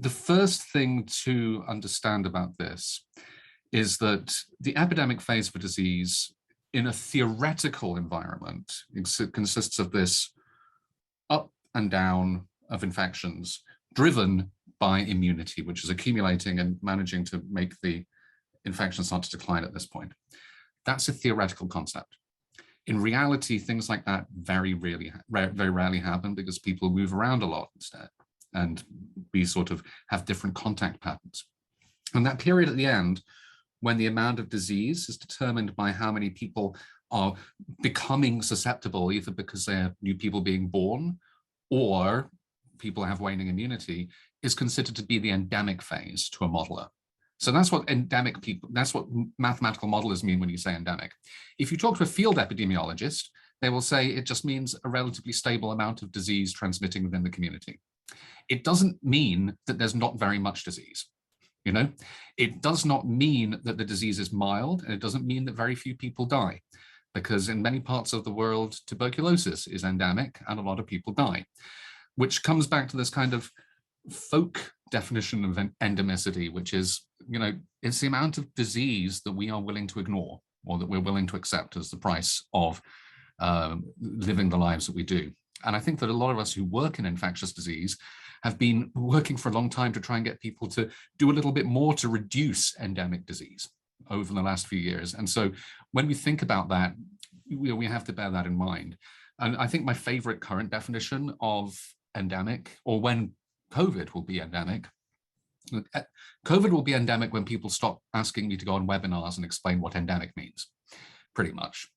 The first thing to understand about this is that the epidemic phase of a disease in a theoretical environment consists of this up and down of infections driven by immunity, which is accumulating and managing to make the infection start to decline at this point. That's a theoretical concept. In reality, things like that very rarely happen because people move around a lot instead, and we sort of have different contact patterns. And that period at the end, when the amount of disease is determined by how many people are becoming susceptible, either because they're new people being born or people have waning immunity, is considered to be the endemic phase to a modeler. So that's what endemic people, that's what mathematical modelers mean when you say endemic. If you talk to a field epidemiologist, they will say it just means a relatively stable amount of disease transmitting within the community. It doesn't mean that there's not very much disease. You know, it does not mean that the disease is mild, and it doesn't mean that very few people die, because in many parts of the world, tuberculosis is endemic and a lot of people die, which comes back to this kind of folk definition of endemicity, which is, you know, it's the amount of disease that we are willing to ignore or that we're willing to accept as the price of living the lives that we do. And I think that a lot of us who work in infectious disease have been working for a long time to try and get people to do a little bit more to reduce endemic disease over the last few years. And so when we think about that, we have to bear that in mind. And I think my favorite current definition of endemic, or when COVID will be endemic, COVID will be endemic when people stop asking me to go on webinars and explain what endemic means, pretty much.